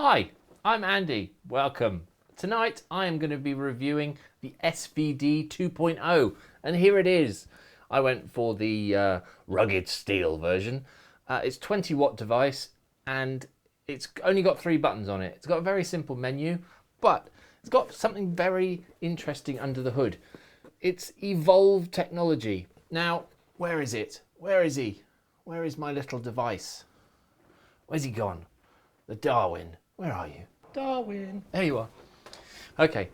Hi, I'm Andy. Welcome. Tonight I am going to be reviewing the SVD 2.0 and here it is. I went for the rugged steel version. It's 20-watt device and it's only got 3 buttons on it. It's got a very simple menu, but it's got something very interesting under the hood. It's Evolv technology. Now, where is it? Where is he? Where is my little device? Where's he gone? The Darwin. Where are you? Darwin. There you are. Okay,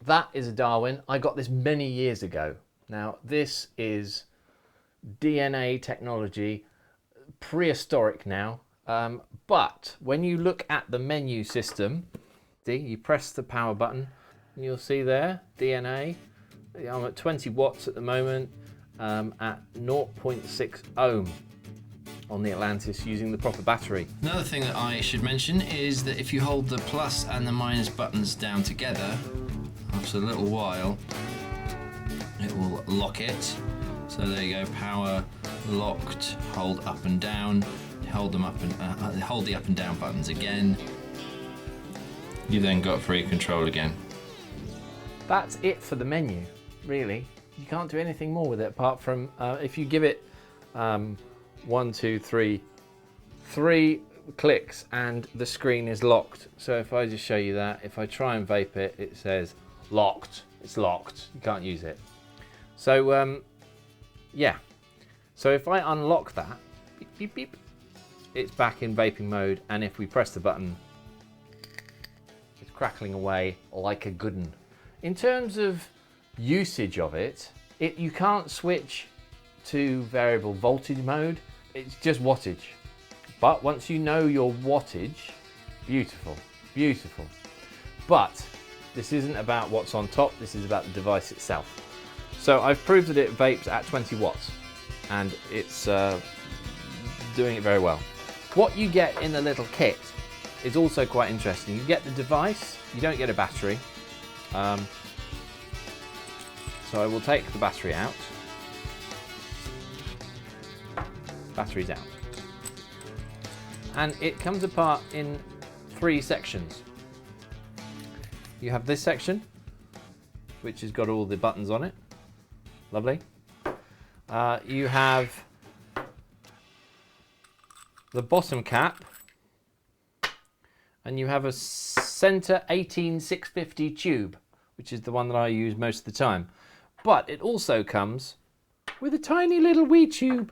that is a Darwin. I got this many years ago. Now, this is DNA technology, prehistoric now. But when you look at the menu system, see, you press the power button and you'll see there, DNA. I'm at 20 watts at the moment at 0.6 ohm on the Atlantis using the proper battery. Another thing that I should mention is that if you hold the plus and the minus buttons down together, after a little while, it will lock it. So there you go, power locked, hold up and down, hold them up and hold the up and down buttons again. You then got free control again. That's it for the menu, really. You can't do anything more with it apart from if you give it 1, 2, 3 clicks and the screen is locked. So if I just show you that, if I try and vape it, it says locked. It's locked. You can't use it. So yeah. So if I unlock that, beep, beep, beep, it's back in vaping mode. And if we press the button, it's crackling away like a good one. In terms of usage of it, you can't switch to variable voltage mode. It's just wattage. But once you know your wattage, beautiful, beautiful. But this isn't about what's on top, this is about the device itself. So I've proved that it vapes at 20 watts and it's doing it very well. What you get in the little kit is also quite interesting. You get the device, you don't get a battery. So I will take the battery out. Battery's out. And it comes apart in 3 sections. You have this section, which has got all the buttons on it. Lovely. You have the bottom cap, and you have a center 18650 tube, which is the one that I use most of the time. But it also comes with a tiny little wee tube,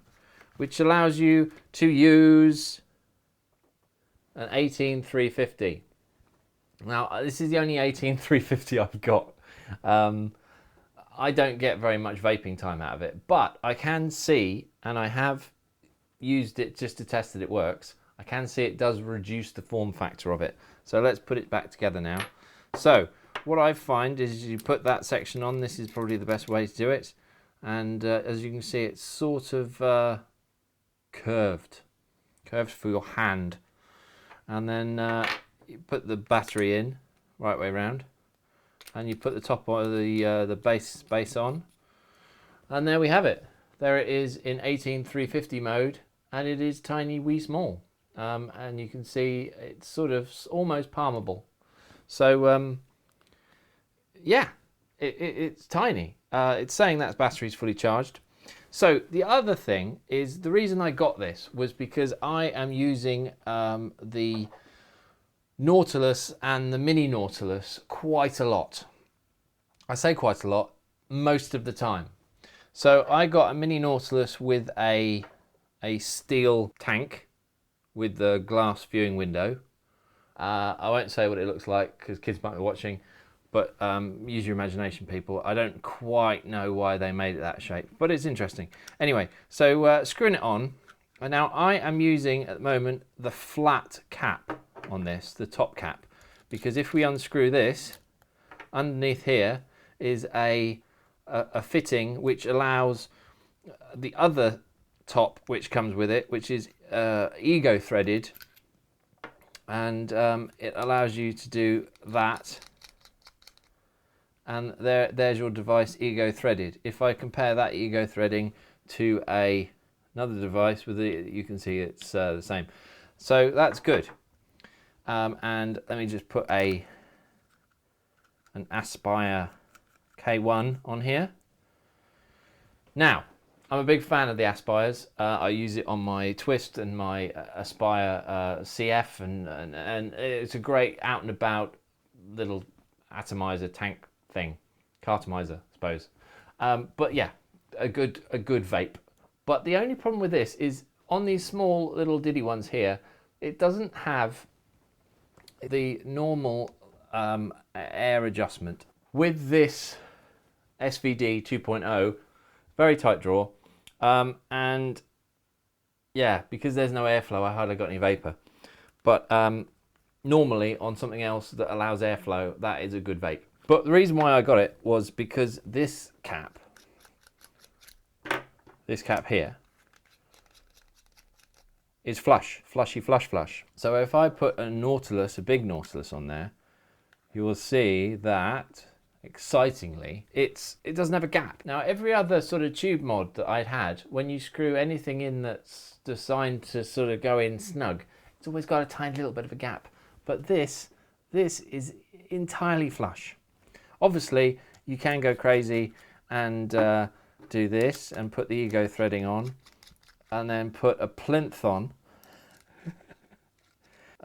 which allows you to use an 18350. Now, this is the only 18350 I've got. I don't get very much vaping time out of it, but I can see, and I have used it just to test that it works, I can see it does reduce the form factor of it. So let's put it back together now. So what I find is you put that section on, this is probably the best way to do it, and as you can see, it's sort of curved for your hand, and then you put the battery in right way around, and you put the top of the base on, and there we have it. There it is in 18350 mode, and it is tiny wee small, and you can see it's sort of almost palmable. So yeah, it's tiny. It's saying that battery's fully charged. So the other thing is, the reason I got this was because I am using the Nautilus and the Mini Nautilus quite a lot. I say quite a lot, most of the time. So I got a Mini Nautilus with a steel tank with the glass viewing window. I won't say what it looks like because kids might be watching. But use your imagination, people. I don't quite know why they made it that shape, but it's interesting. Anyway, so screwing it on, and now I am using at the moment the flat cap on this, the top cap, because if we unscrew this, underneath here is a fitting which allows the other top which comes with it, which is ego threaded, and it allows you to do that. And there's your device ego threaded. If I compare that ego threading to another device with you can see it's the same. So that's good. And let me just put an Aspire K1 on here. Now, I'm a big fan of the Aspires. I use it on my Twist and my Aspire CF, and it's a great out and about little atomizer tank thing, cartomizer, I suppose. But yeah, a good vape. But the only problem with this is on these small little diddy ones here, it doesn't have the normal air adjustment. With this SVD 2.0, very tight draw, and yeah, because there's no airflow, I hardly got any vapor. But normally on something else that allows airflow, that is a good vape. But the reason why I got it was because this cap here is flush. So if I put a Nautilus, a big Nautilus on there, you will see that, excitingly, it doesn't have a gap. Now, every other sort of tube mod that I'd had, when you screw anything in that's designed to sort of go in snug, it's always got a tiny little bit of a gap. But this is entirely flush. Obviously, you can go crazy and do this and put the ego threading on, and then put a plinth on,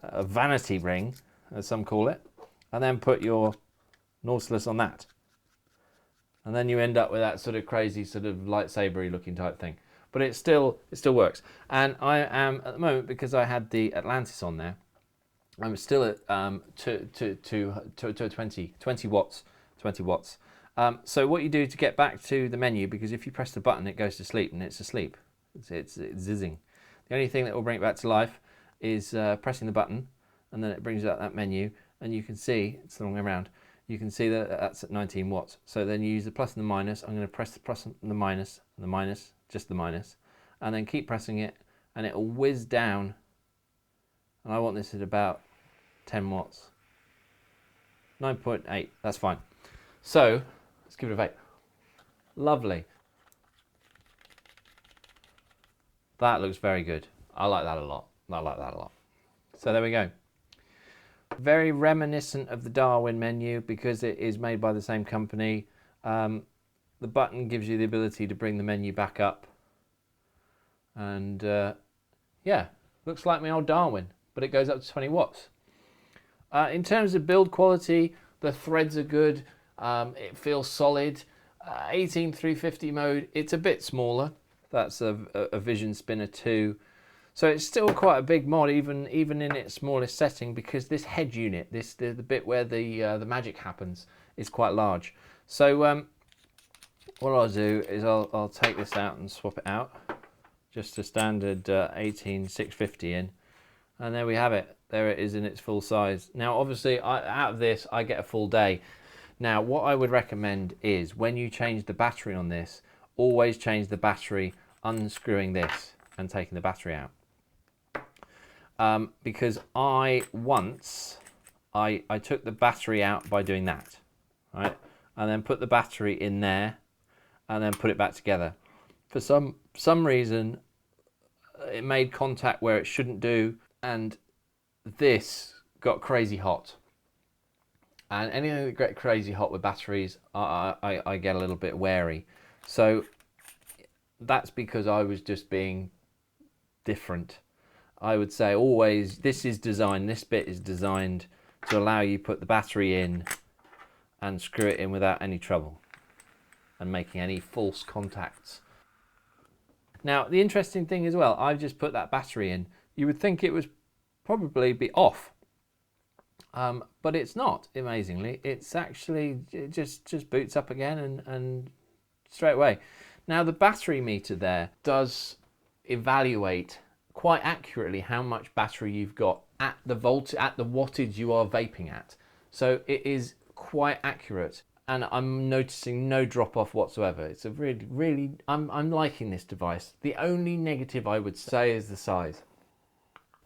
a vanity ring, as some call it, and then put your Nautilus on that. And then you end up with that sort of crazy, sort of lightsaber-y looking type thing. But it still works. And I am, at the moment, because I had the Atlantis on there, I'm still at 20 watts. So what you do to get back to the menu, because if you press the button, it goes to sleep, and it's asleep. It's zizzing. The only thing that will bring it back to life is pressing the button, and then it brings out that menu, and you can see, it's the wrong way around, you can see that that's at 19 watts. So then you use the plus and the minus. I'm going to press the plus and the minus, just the minus, and then keep pressing it, and it will whiz down, and I want this at about 10 watts. 9.8, that's fine. So, let's give it a vape. Lovely. That looks very good. I like that a lot. So there we go. Very reminiscent of the Darwin menu because it is made by the same company. The button gives you the ability to bring the menu back up. And yeah, looks like my old Darwin, but it goes up to 20 watts. In terms of build quality, the threads are good. It feels solid. 18350 mode, it's a bit smaller. That's a Vision Spinner 2. So it's still quite a big mod, even in its smallest setting, because this head unit, the bit where the magic happens, is quite large. So what I'll do is I'll take this out and swap it out, just a standard 18650 in, and there we have it. There it is in its full size. Now, obviously, out of this, I get a full day. Now, what I would recommend is when you change the battery on this, always change the battery, unscrewing this and taking the battery out. Because I took the battery out by doing that, right? And then put the battery in there and then put it back together. For some reason, it made contact where it shouldn't do, and this got crazy hot. And anything that gets crazy hot with batteries, I get a little bit wary. So that's because I was just being different. I would say always, this bit is designed to allow you put the battery in and screw it in without any trouble and making any false contacts. Now, the interesting thing as well, I've just put that battery in. You would think it would probably be off. But it's not, amazingly. It's actually, it just boots up again and straight away. Now, the battery meter there does evaluate quite accurately how much battery you've got at the wattage you are vaping at. So it is quite accurate, and I'm noticing no drop off whatsoever. It's a really, I'm liking this device. The only negative I would say is the size.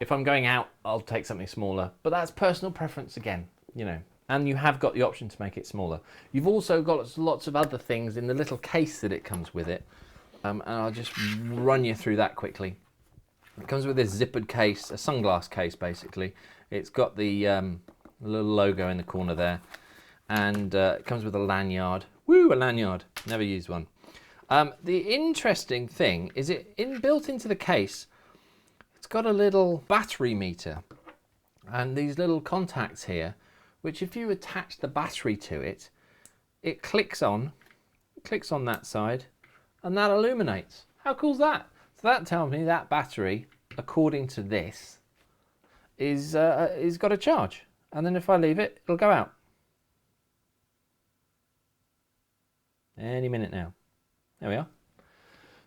If I'm going out, I'll take something smaller, but that's personal preference again, you know. And you have got the option to make it smaller. You've also got lots of other things in the little case that it comes with it. And I'll just run you through that quickly. It comes with this zippered case, a sunglass case basically. It's got the little logo in the corner there, and it comes with a lanyard. Woo, a lanyard. Never used one. The interesting thing is built into the case, it's got a little battery meter and these little contacts here, which if you attach the battery to it, it clicks on that side and that illuminates. How cool is that? So that tells me that battery, according to this, is got a charge. And then if I leave it, it'll go out. Any minute now. There we are.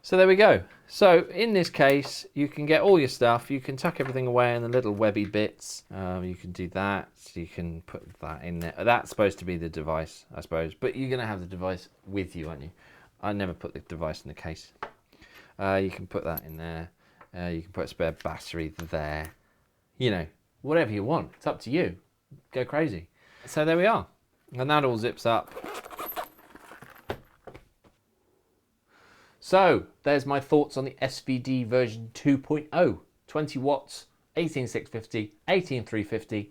So there we go. So in this case, you can get all your stuff. You can tuck everything away in the little webby bits. You can do that. You can put that in there. That's supposed to be the device, I suppose. But you're going to have the device with you, aren't you? I never put the device in the case. You can put that in there. You can put a spare battery there. You know, whatever you want. It's up to you. Go crazy. So there we are. And that all zips up. So there's my thoughts on the SVD version 2.0. 20 watts, 18650, 18350.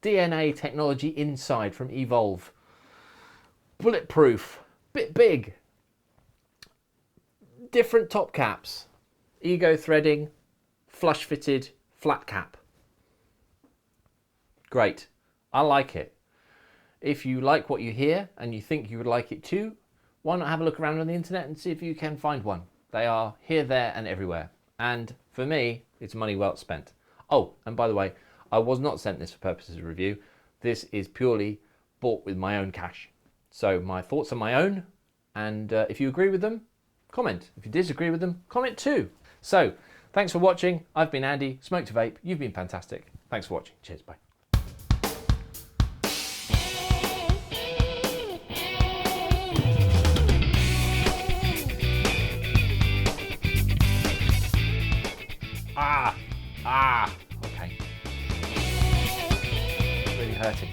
DNA technology inside from Evolv. Bulletproof, bit big. Different top caps. Ego threading, flush fitted, flat cap. Great. I like it. If you like what you hear and you think you would like it too, why not have a look around on the internet and see if you can find one? They are here, there and everywhere. And for me, it's money well spent. Oh, and by the way, I was not sent this for purposes of review. This is purely bought with my own cash. So my thoughts are my own. And if you agree with them, comment. If you disagree with them, comment too. So thanks for watching. I've been Andy, Smoke to Vape. You've been fantastic. Thanks for watching. Cheers, bye. Okay. Really hurting.